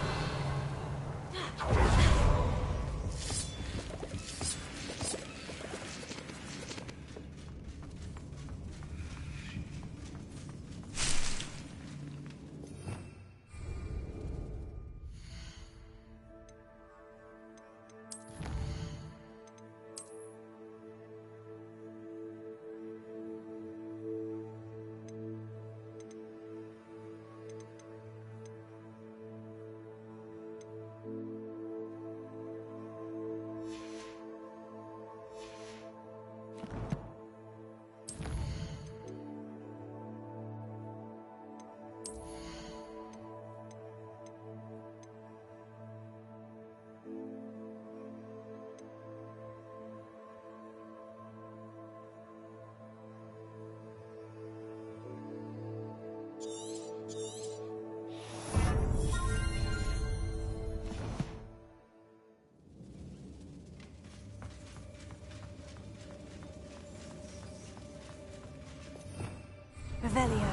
B: Revelio.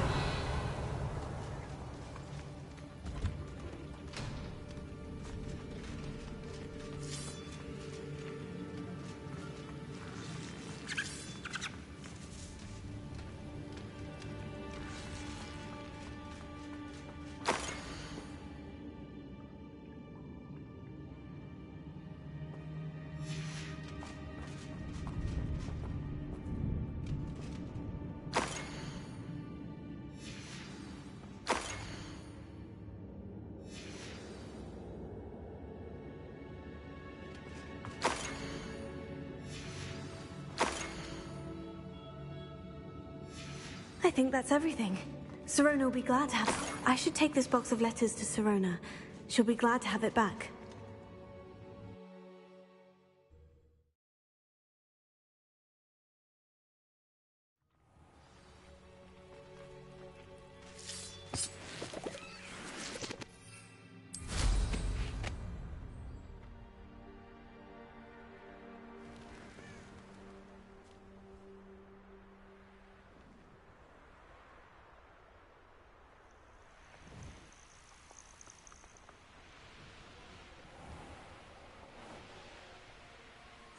B: I think that's everything. Sirona will be glad to have... I should take this box of letters to Sirona. She'll be glad to have it back.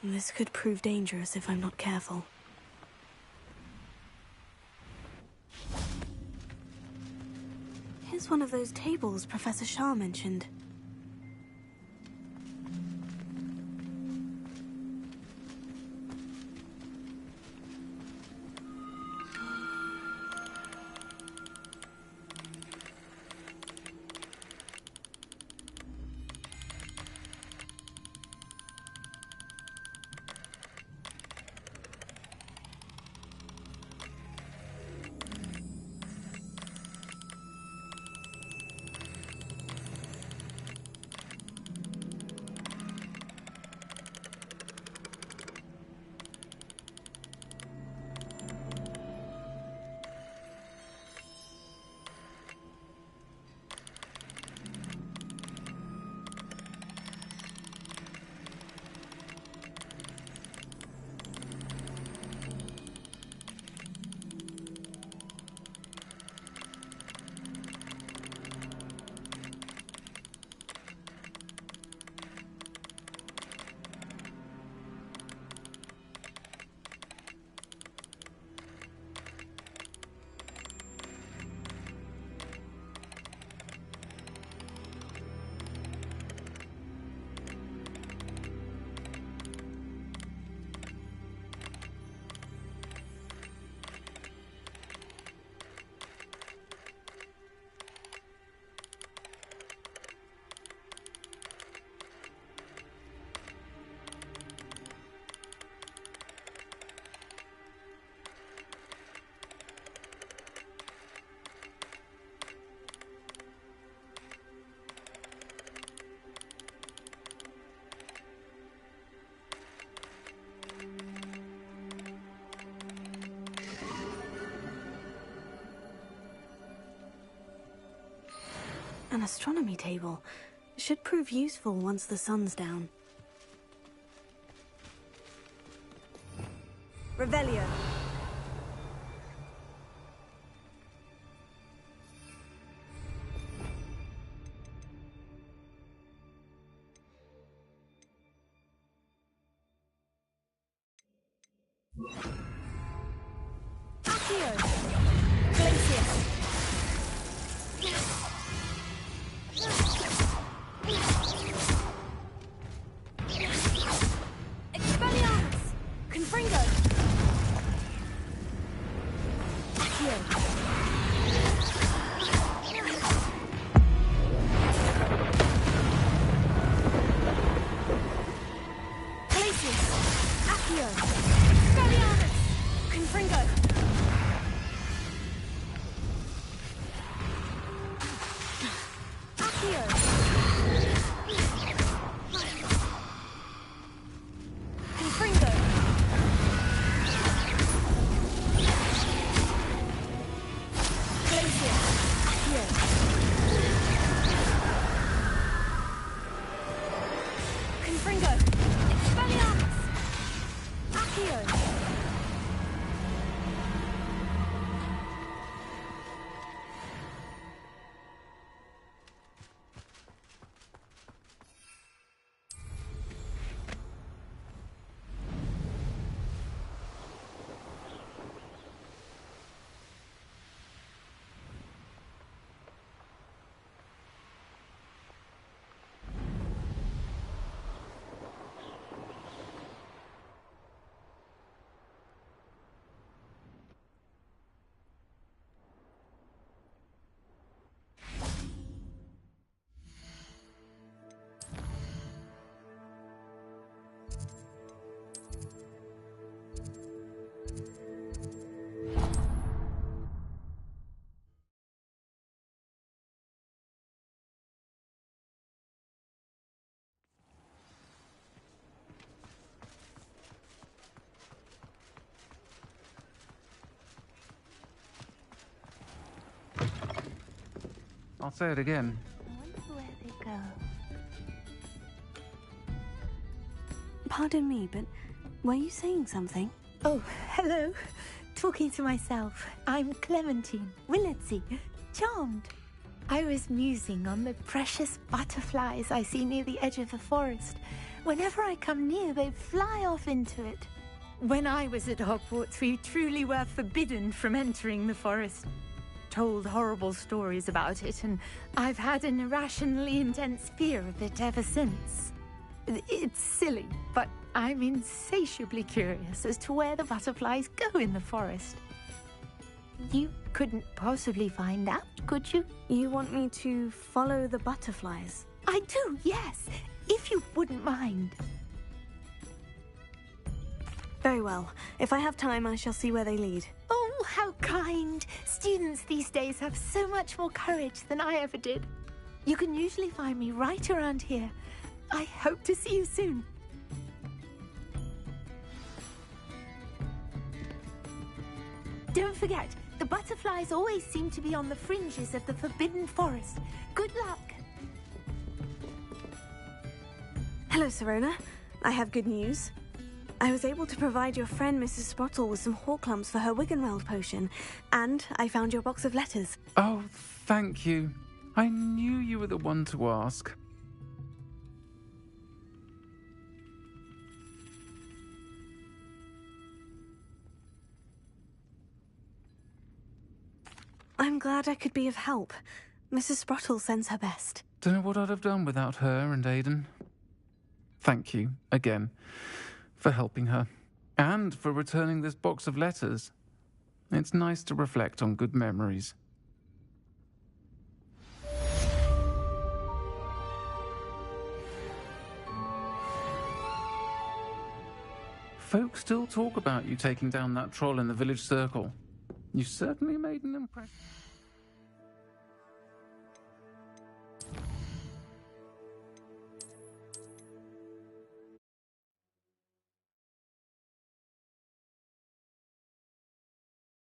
B: This could prove dangerous if I'm not careful. Here's one of those tables Professor Shah mentioned. An astronomy table. Should prove useful once the sun's down. Revelio. Accio. Glacius. Expelliarmus! Confringo! Accio! Glacius! Accio! Expelliarmus! Confringo! Accio! Confringo! Glacius! Accio! Confringo! Expelliarmus! Accio!
F: I'll say it again.
B: I wonder where they go. Pardon me, but were you saying something?
M: Oh, hello. Talking to myself. I'm Clementine Willardsey. Charmed. I was musing on the precious butterflies I see near the edge of the forest. Whenever I come near, they fly off into it. When I was at Hogwarts, we truly were forbidden from entering the forest. Told horrible stories about it, and I've had an irrationally intense fear of it ever since. It's silly, but I'm insatiably curious as to where the butterflies go in the forest. You couldn't possibly find out, could you?
B: You want me to follow the butterflies?
M: I do, yes, if you wouldn't mind.
B: Very well. If I have time, I shall see where they lead.
M: Oh, how kind. Students these days have so much more courage than I ever did. You can usually find me right around here. I hope to see you soon. Don't forget, the butterflies always seem to be on the fringes of the Forbidden Forest. Good luck.
B: Hello, Sirona. I have good news. I was able to provide your friend Mrs. Sprottle with some Horklumps for her Wiggenweld potion, and I found your box of letters.
F: Oh, thank you. I knew you were the one to ask.
B: I'm glad I could be of help. Mrs. Sprottle sends her best.
F: Don't know what I'd have done without her and Aidan. Thank you, again, for helping her, and for returning this box of letters. It's nice to reflect on good memories. Folks still talk about you taking down that troll in the village circle. You certainly made an impression.